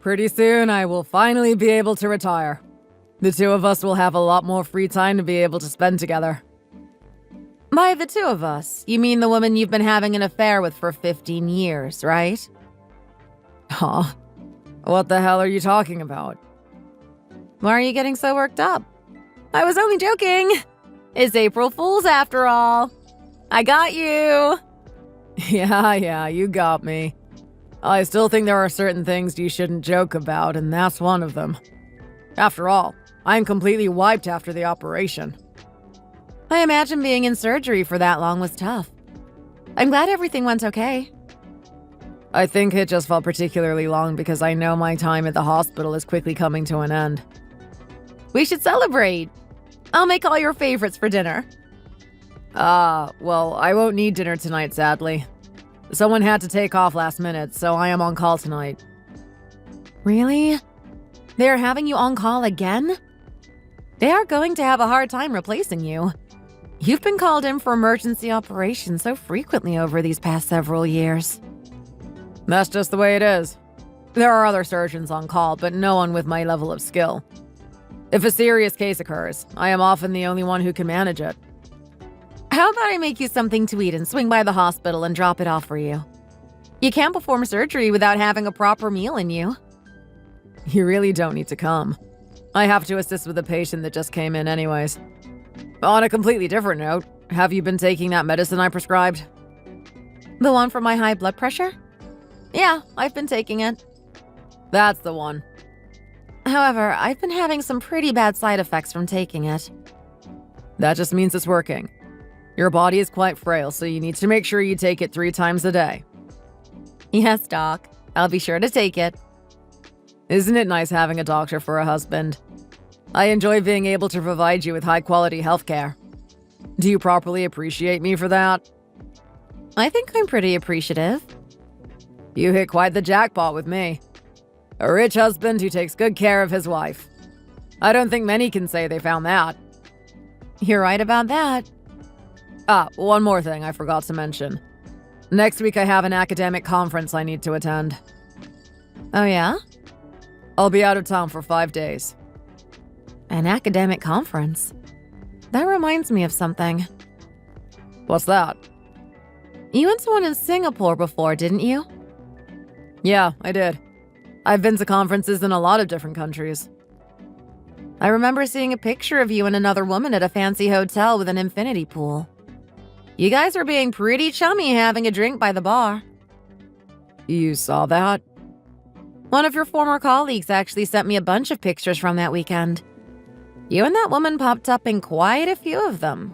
Pretty soon, I will finally be able to retire. The two of us will have a lot more free time to be able to spend together. By the two of us, you mean the woman you've been having an affair with for 15 years, right? Huh? What the hell are you talking about? Why are you getting so worked up? I was only joking. It's April Fool's after all. I got you. Yeah, you got me. I still think there are certain things you shouldn't joke about, and that's one of them. After all, I'm completely wiped after the operation. I imagine being in surgery for that long was tough. I'm glad everything went okay. I think it just felt particularly long because I know my time at the hospital is quickly coming to an end. We should celebrate. I'll make all your favorites for dinner. Well, I won't need dinner tonight, sadly. Someone had to take off last minute, so I am on call tonight. Really? They're having you on call again? They are going to have a hard time replacing you. You've been called in for emergency operations so frequently over these past several years. That's just the way it is. There are other surgeons on call, but no one with my level of skill. If a serious case occurs, I am often the only one who can manage it. How about I make you something to eat and swing by the hospital and drop it off for you? You can't perform surgery without having a proper meal in you. You really don't need to come. I have to assist with a patient that just came in anyways. On a completely different note, have you been taking that medicine I prescribed? The one for my high blood pressure? Yeah, I've been taking it. That's the one. However, I've been having some pretty bad side effects from taking it. That just means it's working. Your body is quite frail, so you need to make sure you take it 3 times a day. Yes, Doc. I'll be sure to take it. Isn't it nice having a doctor for a husband? I enjoy being able to provide you with high-quality healthcare. Do you properly appreciate me for that? I think I'm pretty appreciative. You hit quite the jackpot with me. A rich husband who takes good care of his wife. I don't think many can say they found that. You're right about that. One more thing I forgot to mention. Next week I have an academic conference I need to attend. Oh yeah? I'll be out of town for 5 days. An academic conference? That reminds me of something. What's that? You went to one in Singapore before, didn't you? Yeah, I did. I've been to conferences in a lot of different countries. I remember seeing a picture of you and another woman at a fancy hotel with an infinity pool. You guys were being pretty chummy having a drink by the bar. You saw that? One of your former colleagues actually sent me a bunch of pictures from that weekend. You and that woman popped up in quite a few of them.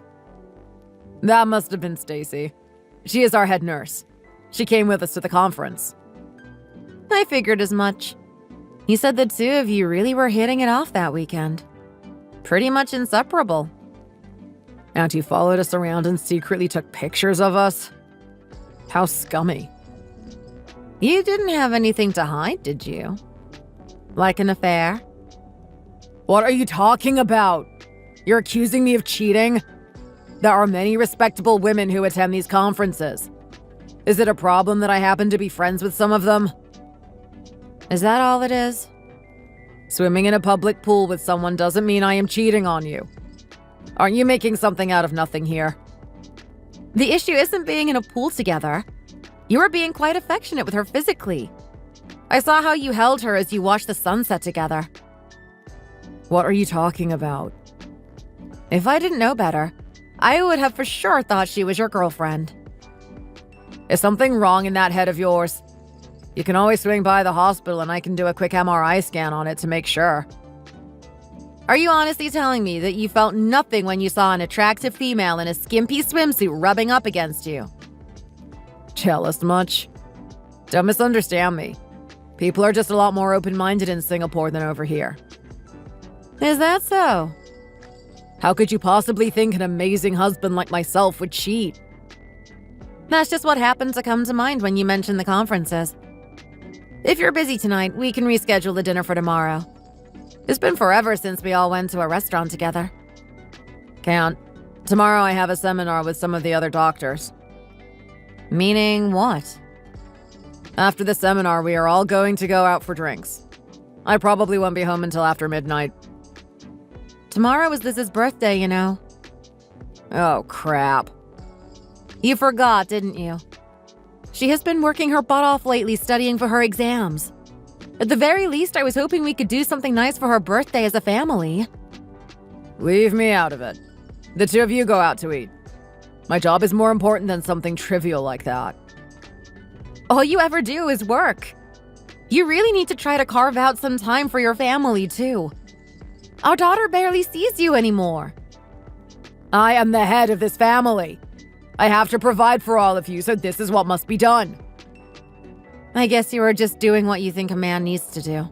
That must have been Stacy. She is our head nurse. She came with us to the conference. I figured as much. You said the two of you really were hitting it off that weekend. Pretty much inseparable. And you followed us around and secretly took pictures of us? How scummy. You didn't have anything to hide, did you? Like an affair? What are you talking about? You're accusing me of cheating? There are many respectable women who attend these conferences. Is it a problem that I happen to be friends with some of them? Is that all it is? Swimming in a public pool with someone doesn't mean I am cheating on you. Aren't you making something out of nothing here? The issue isn't being in a pool together. You were being quite affectionate with her physically. I saw how you held her as you watched the sunset together. What are you talking about? If I didn't know better, I would have for sure thought she was your girlfriend. Is something wrong in that head of yours? You can always swing by the hospital and I can do a quick MRI scan on it to make sure. Are you honestly telling me that you felt nothing when you saw an attractive female in a skimpy swimsuit rubbing up against you? Jealous much? Don't misunderstand me. People are just a lot more open-minded in Singapore than over here. Is that so? How could you possibly think an amazing husband like myself would cheat? That's just what happened to come to mind when you mentioned the conferences. If you're busy tonight, we can reschedule the dinner for tomorrow. It's been forever since we all went to a restaurant together. Can't. Tomorrow I have a seminar with some of the other doctors. Meaning what? After the seminar, we are all going to go out for drinks. I probably won't be home until after midnight. Tomorrow is Liz's birthday, you know. Oh, crap. You forgot, didn't you? She has been working her butt off lately studying for her exams. At the very least, I was hoping we could do something nice for her birthday as a family. Leave me out of it. The two of you go out to eat. My job is more important than something trivial like that. All you ever do is work. You really need to try to carve out some time for your family, too. Our daughter barely sees you anymore. I am the head of this family. I have to provide for all of you, so this is what must be done. I guess you are just doing what you think a man needs to do.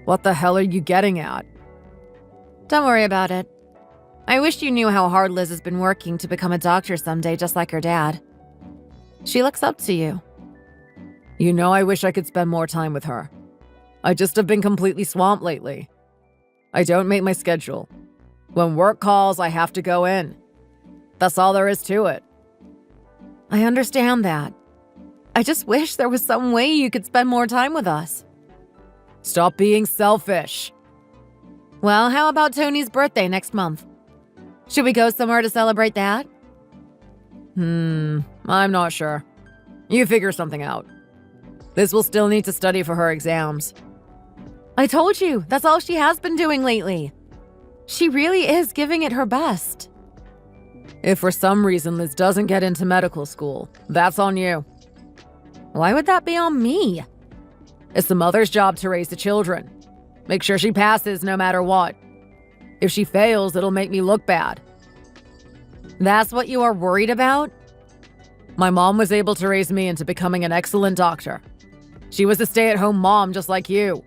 What the hell are you getting at? Don't worry about it. I wish you knew how hard Liz has been working to become a doctor someday, just like her dad. She looks up to you. You know, I wish I could spend more time with her. I just have been completely swamped lately. I don't make my schedule. When work calls, I have to go in. That's all there is to it. I understand that. I just wish there was some way you could spend more time with us. Stop being selfish. Well, how about Tony's birthday next month? Should we go somewhere to celebrate that? I'm not sure. You figure something out. Liz will still need to study for her exams. I told you, that's all she has been doing lately. She really is giving it her best. If for some reason Liz doesn't get into medical school, that's on you. Why would that be on me? It's the mother's job to raise the children. Make sure she passes no matter what. If she fails, it'll make me look bad. That's what you are worried about? My mom was able to raise me into becoming an excellent doctor. She was a stay-at-home mom just like you.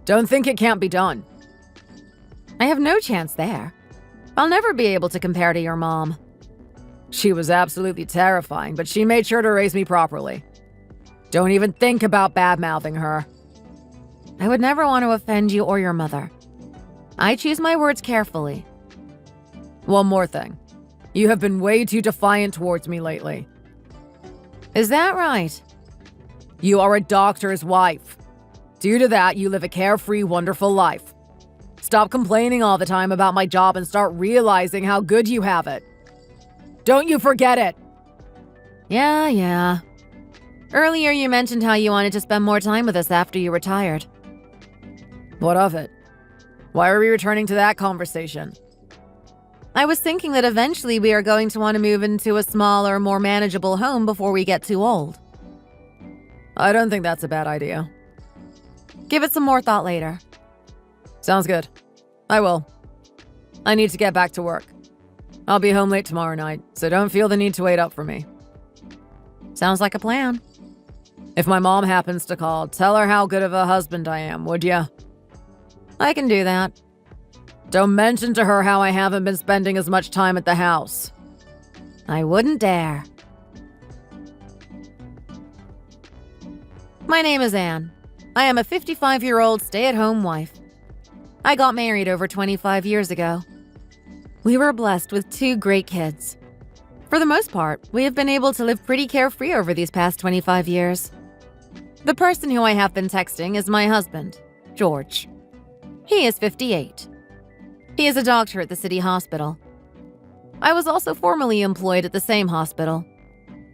Don't think it can't be done. I have no chance there. I'll never be able to compare to your mom. She was absolutely terrifying, but she made sure to raise me properly. Don't even think about bad-mouthing her. I would never want to offend you or your mother. I choose my words carefully. One more thing. You have been way too defiant towards me lately. Is that right? You are a doctor's wife. Due to that, you live a carefree, wonderful life. Stop complaining all the time about my job and start realizing how good you have it. Don't you forget it! Yeah. Earlier you mentioned how you wanted to spend more time with us after you retired. What of it? Why are we returning to that conversation? I was thinking that eventually we are going to want to move into a smaller, more manageable home before we get too old. I don't think that's a bad idea. Give it some more thought later. Sounds good. I will. I need to get back to work. I'll be home late tomorrow night, so don't feel the need to wait up for me. Sounds like a plan. If my mom happens to call, tell her how good of a husband I am, would ya? I can do that. Don't mention to her how I haven't been spending as much time at the house. I wouldn't dare. My name is Anne. I am a 55-year-old stay-at-home wife. I got married over 25 years ago. We were blessed with 2 great kids. For the most part, we have been able to live pretty carefree over these past 25 years. The person who I have been texting is my husband, George. He is 58. He is a doctor at the city hospital. I was also formerly employed at the same hospital.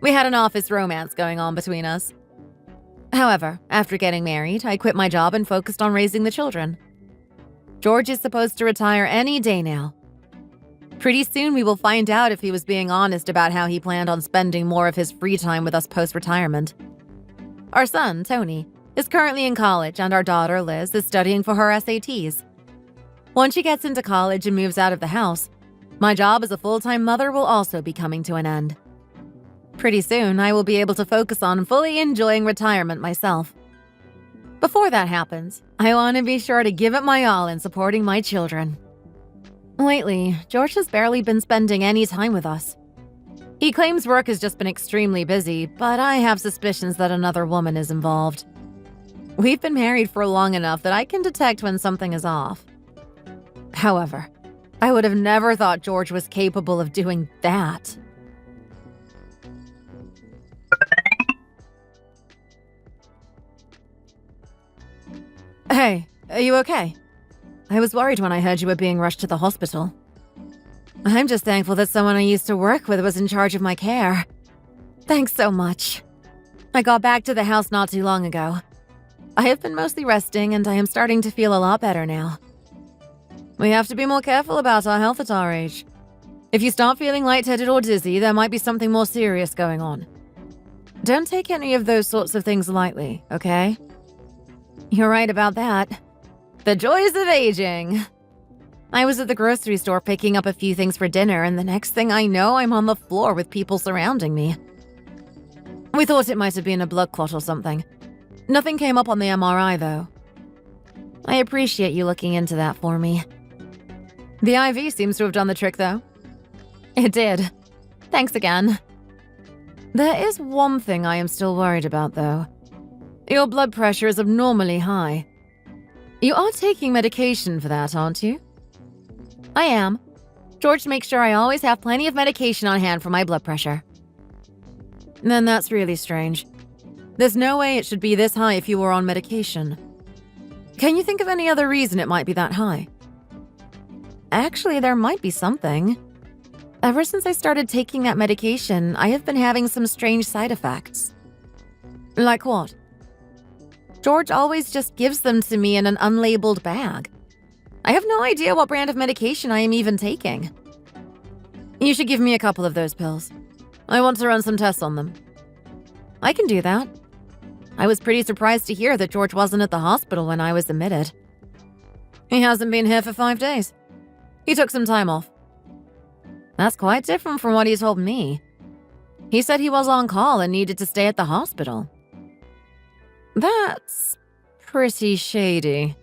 We had an office romance going on between us. However, after getting married, I quit my job and focused on raising the children. George is supposed to retire any day now. Pretty soon we will find out if he was being honest about how he planned on spending more of his free time with us post-retirement. Our son, Tony, is currently in college and our daughter, Liz, is studying for her SATs. Once she gets into college and moves out of the house, my job as a full-time mother will also be coming to an end. Pretty soon, I will be able to focus on fully enjoying retirement myself. Before that happens, I want to be sure to give it my all in supporting my children. Lately, George has barely been spending any time with us. He claims work has just been extremely busy, but I have suspicions that another woman is involved. We've been married for long enough that I can detect when something is off. However, I would have never thought George was capable of doing that. Hey, are you okay? I was worried when I heard you were being rushed to the hospital. I'm just thankful that someone I used to work with was in charge of my care. Thanks so much. I got back to the house not too long ago. I have been mostly resting, and I am starting to feel a lot better now. We have to be more careful about our health at our age. If you start feeling lightheaded or dizzy, there might be something more serious going on. Don't take any of those sorts of things lightly, okay? You're right about that. The joys of aging. I was at the grocery store picking up a few things for dinner, and the next thing I know, I'm on the floor with people surrounding me. We thought it might have been a blood clot or something. Nothing came up on the MRI, though. I appreciate you looking into that for me. The IV seems to have done the trick, though. It did. Thanks again. There is one thing I am still worried about, though. Your blood pressure is abnormally high. You are taking medication for that, aren't you? I am. George makes sure I always have plenty of medication on hand for my blood pressure. Then that's really strange. There's no way it should be this high if you were on medication. Can you think of any other reason it might be that high? Actually, there might be something. Ever since I started taking that medication, I have been having some strange side effects. Like what? George always just gives them to me in an unlabeled bag. I have no idea what brand of medication I am even taking. You should give me a couple of those pills. I want to run some tests on them. I can do that. I was pretty surprised to hear that George wasn't at the hospital when I was admitted. He hasn't been here for 5 days. He took some time off. That's quite different from what he told me. He said he was on call and needed to stay at the hospital. That's pretty shady.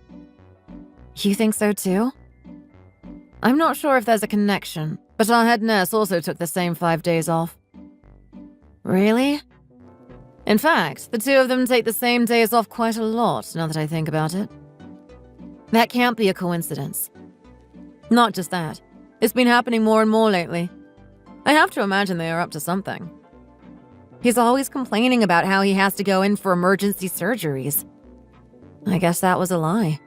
You think so too? I'm not sure if there's a connection, but our head nurse also took the same 5 days off. Really? In fact, the two of them take the same days off quite a lot, now that I think about it. That can't be a coincidence. Not just that. It's been happening more and more lately. I have to imagine they are up to something. He's always complaining about how he has to go in for emergency surgeries. I guess that was a lie.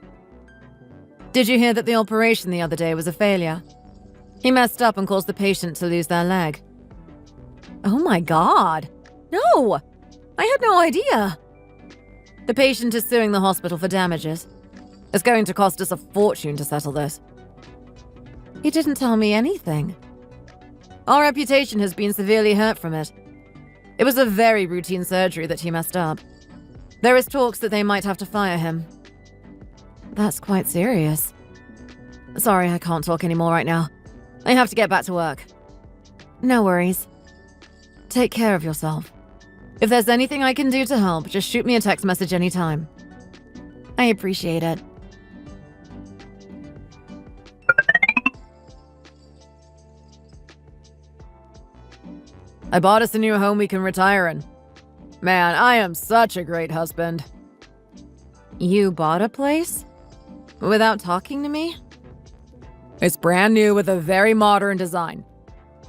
Did you hear that the operation the other day was a failure? He messed up and caused the patient to lose their leg. Oh my God! No! I had no idea! The patient is suing the hospital for damages. It's going to cost us a fortune to settle this. He didn't tell me anything. Our reputation has been severely hurt from it. It was a very routine surgery that he messed up. There is talks that they might have to fire him. That's quite serious. Sorry, I can't talk anymore right now. I have to get back to work. No worries. Take care of yourself. If there's anything I can do to help, just shoot me a text message anytime. I appreciate it. I bought us a new home we can retire in. Man, I am such a great husband. You bought a place? Without talking to me? It's brand new with a very modern design.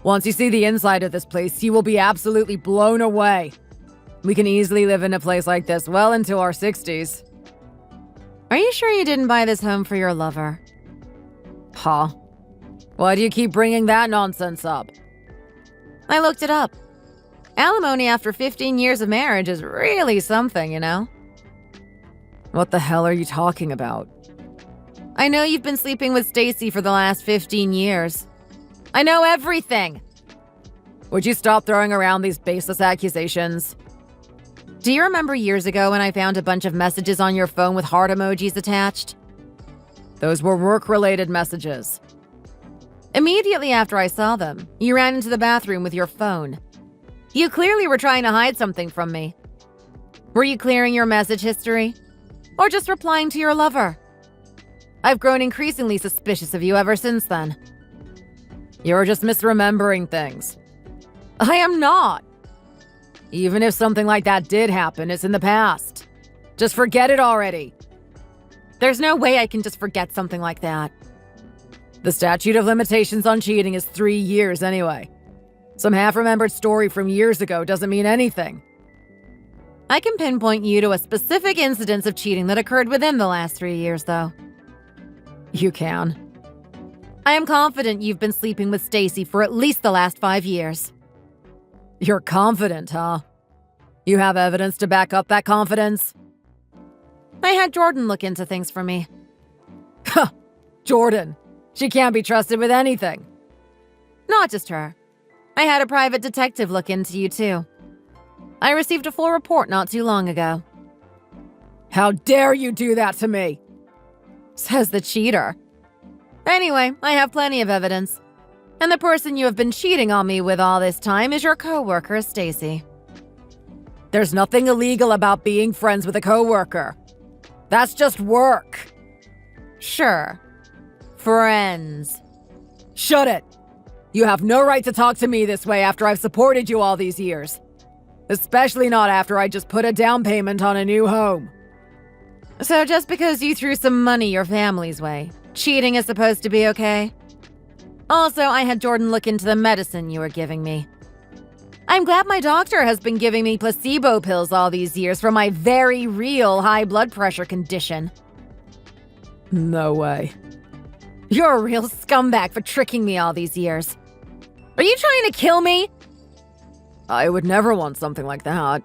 Once you see the inside of this place, you will be absolutely blown away. We can easily live in a place like this well into our 60s. Are you sure you didn't buy this home for your lover? Huh? Why do you keep bringing that nonsense up? I looked it up. Alimony after 15 years of marriage is really something, you know? What the hell are you talking about? I know you've been sleeping with Stacy for the last 15 years. I know everything! Would you stop throwing around these baseless accusations? Do you remember years ago when I found a bunch of messages on your phone with heart emojis attached? Those were work-related messages. Immediately after I saw them, you ran into the bathroom with your phone. You clearly were trying to hide something from me. Were you clearing your message history? Or just replying to your lover? I've grown increasingly suspicious of you ever since then. You're just misremembering things. I am not. Even if something like that did happen, it's in the past. Just forget it already. There's no way I can just forget something like that. The statute of limitations on cheating is 3 years anyway. Some half-remembered story from years ago doesn't mean anything. I can pinpoint you to a specific incidence of cheating that occurred within the last 3 years, though. You can. I am confident you've been sleeping with Stacy for at least the last 5 years. You're confident, huh? You have evidence to back up that confidence? I had Jordan look into things for me. Huh, Jordan. She can't be trusted with anything. Not just her. I had a private detective look into you, too. I received a full report not too long ago. How dare you do that to me? Says the cheater. Anyway, I have plenty of evidence. And the person you have been cheating on me with all this time is your coworker, Stacy. There's nothing illegal about being friends with a coworker. That's just work. Sure. Friends. Shut it. You have no right to talk to me this way after I've supported you all these years. Especially not after I just put a down payment on a new home. So just because you threw some money your family's way, cheating is supposed to be okay? Also, I had Jordan look into the medicine you were giving me. I'm glad my doctor has been giving me placebo pills all these years for my very real high blood pressure condition. No way. You're a real scumbag for tricking me all these years. Are you trying to kill me? I would never want something like that.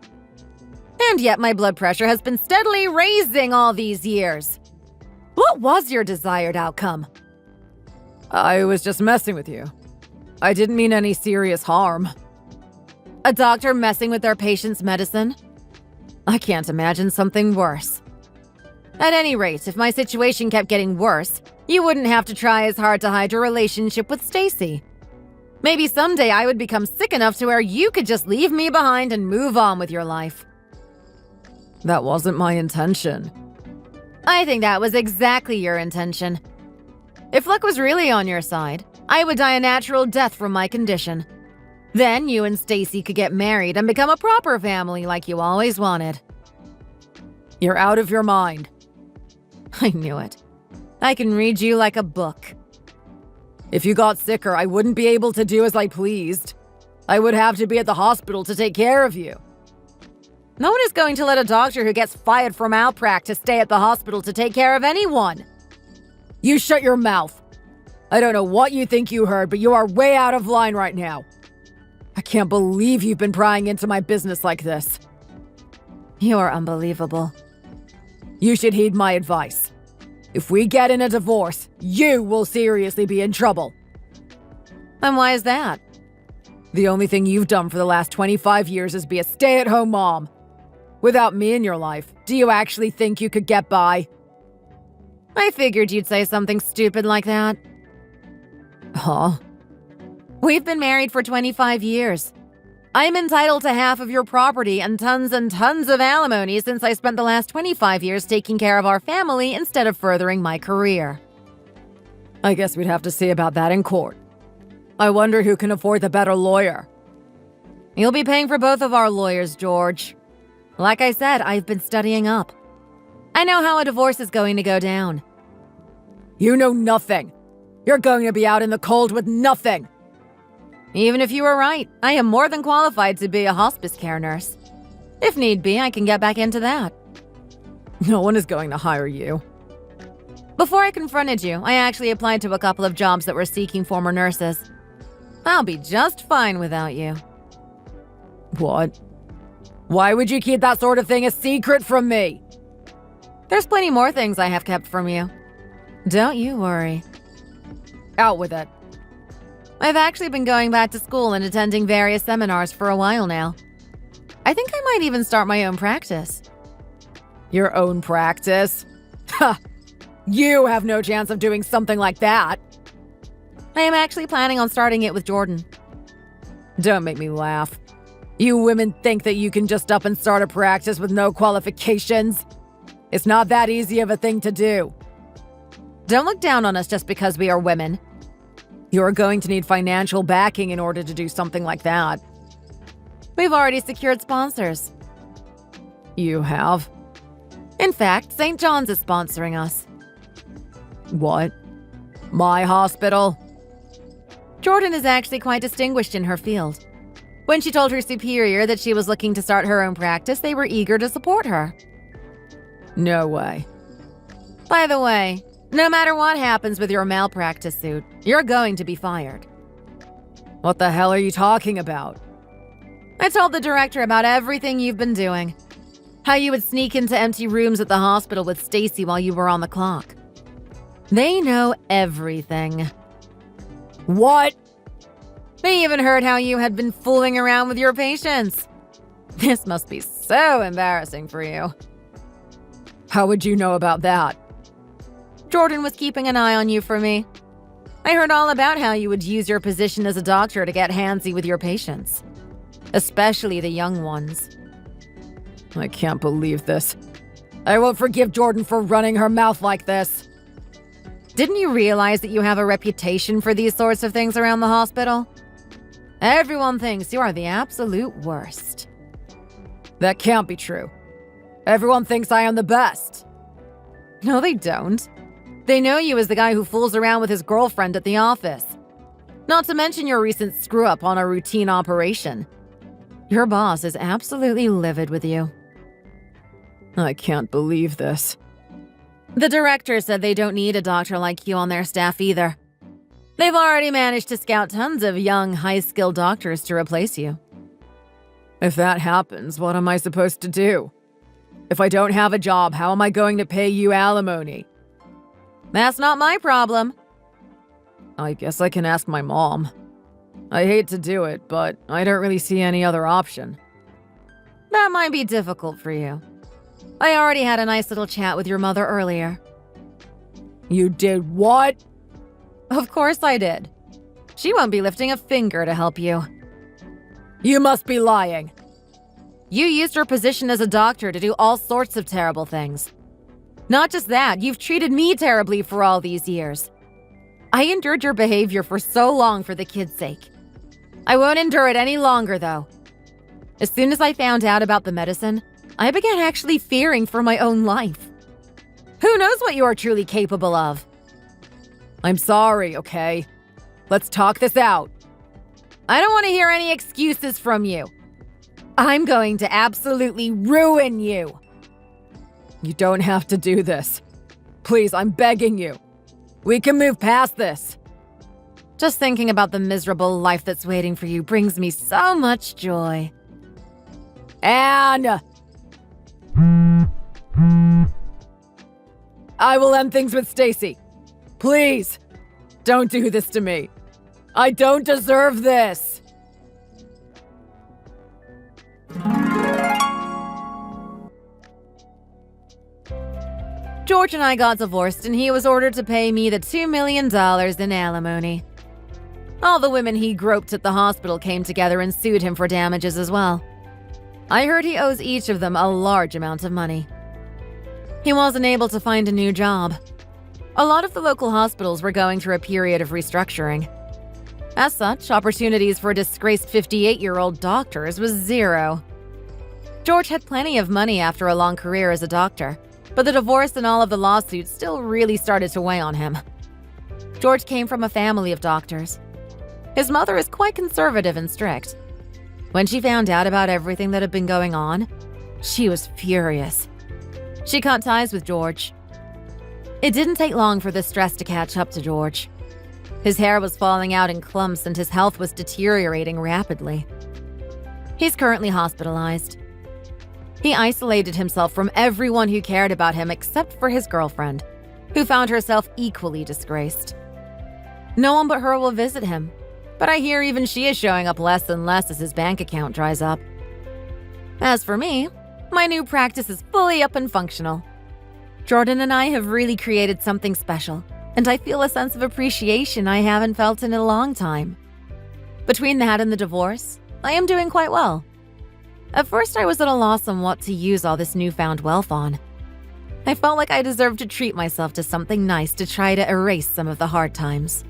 And yet my blood pressure has been steadily raising all these years. What was your desired outcome? I was just messing with you. I didn't mean any serious harm. A doctor messing with their patient's medicine? I can't imagine something worse. At any rate, if my situation kept getting worse, you wouldn't have to try as hard to hide your relationship with Stacy. Maybe someday I would become sick enough to where you could just leave me behind and move on with your life. That wasn't my intention. I think that was exactly your intention. If luck was really on your side, I would die a natural death from my condition. Then you and Stacy could get married and become a proper family like you always wanted. You're out of your mind. I knew it. I can read you like a book. If you got sicker, I wouldn't be able to do as I pleased. I would have to be at the hospital to take care of you. No one is going to let a doctor who gets fired from malpractice stay at the hospital to take care of anyone. You shut your mouth. I don't know what you think you heard, but you are way out of line right now. I can't believe you've been prying into my business like this. You are unbelievable. You should heed my advice. If we get in a divorce, you will seriously be in trouble. And why is that? The only thing you've done for the last 25 years is be a stay-at-home mom. Without me in your life, do you actually think you could get by? I figured you'd say something stupid like that. Huh? We've been married for 25 years. I'm entitled to half of your property and tons of alimony since I spent the last 25 years taking care of our family instead of furthering my career. I guess we'd have to see about that in court. I wonder who can afford the better lawyer. You'll be paying for both of our lawyers, George. Like I said, I've been studying up. I know how a divorce is going to go down. You know nothing. You're going to be out in the cold with nothing. Even if you were right, I am more than qualified to be a hospice care nurse. If need be, I can get back into that. No one is going to hire you. Before I confronted you, I actually applied to a couple of jobs that were seeking former nurses. I'll be just fine without you. What? Why would you keep that sort of thing a secret from me? There's plenty more things I have kept from you. Don't you worry. Out with it. I've actually been going back to school and attending various seminars for a while now. I think I might even start my own practice. Your own practice? Ha! You have no chance of doing something like that. I am actually planning on starting it with Jordan. Don't make me laugh. You women think that you can just up and start a practice with no qualifications. It's not that easy of a thing to do. Don't look down on us just because we are women. You're going to need financial backing in order to do something like that. We've already secured sponsors. You have? In fact, St. John's is sponsoring us. What? My hospital? Jordan is actually quite distinguished in her field. When she told her superior that she was looking to start her own practice, they were eager to support her. No way. By the way, no matter what happens with your malpractice suit, you're going to be fired. What the hell are you talking about? I told the director about everything you've been doing. How you would sneak into empty rooms at the hospital with Stacy while you were on the clock. They know everything. What? They even heard how you had been fooling around with your patients. This must be so embarrassing for you. How would you know about that? Jordan was keeping an eye on you for me. I heard all about how you would use your position as a doctor to get handsy with your patients. Especially the young ones. I can't believe this. I won't forgive Jordan for running her mouth like this. Didn't you realize that you have a reputation for these sorts of things around the hospital? Everyone thinks you are the absolute worst. That can't be true. Everyone thinks I am the best. No, they don't. They know you as the guy who fools around with his girlfriend at the office. Not to mention your recent screw-up on a routine operation. Your boss is absolutely livid with you. I can't believe this. The director said they don't need a doctor like you on their staff either. They've already managed to scout tons of young, high-skilled doctors to replace you. If that happens, what am I supposed to do? If I don't have a job, how am I going to pay you alimony? That's not my problem. I guess I can ask my mom. I hate to do it, but I don't really see any other option. That might be difficult for you. I already had a nice little chat with your mother earlier. You did what? Of course I did. She won't be lifting a finger to help you. You must be lying. You used your position as a doctor to do all sorts of terrible things. Not just that, you've treated me terribly for all these years. I endured your behavior for so long for the kids' sake. I won't endure it any longer, though. As soon as I found out about the medicine, I began actually fearing for my own life. Who knows what you are truly capable of? I'm sorry, okay? Let's talk this out. I don't want to hear any excuses from you. I'm going to absolutely ruin you. You don't have to do this. Please, I'm begging you. We can move past this. Just thinking about the miserable life that's waiting for you brings me so much joy. Anne! I will end things with Stacy. Please, don't do this to me. I don't deserve this. George and I got divorced, and he was ordered to pay me the $2 million in alimony. All the women he groped at the hospital came together and sued him for damages as well. I heard he owes each of them a large amount of money. He wasn't able to find a new job. A lot of the local hospitals were going through a period of restructuring. As such, opportunities for disgraced 58-year-old doctors was zero. George had plenty of money after a long career as a doctor, but the divorce and all of the lawsuits still really started to weigh on him. George came from a family of doctors. His mother is quite conservative and strict. When she found out about everything that had been going on, she was furious. She cut ties with George. It didn't take long for the stress to catch up to George. His hair was falling out in clumps and his health was deteriorating rapidly. He's currently hospitalized. He isolated himself from everyone who cared about him except for his girlfriend, who found herself equally disgraced. No one but her will visit him, but I hear even she is showing up less and less as his bank account dries up. As for me, my new practice is fully up and functional. Jordan and I have really created something special, and I feel a sense of appreciation I haven't felt in a long time. Between that and the divorce, I am doing quite well. At first, I was at a loss on what to use all this newfound wealth on. I felt like I deserved to treat myself to something nice to try to erase some of the hard times.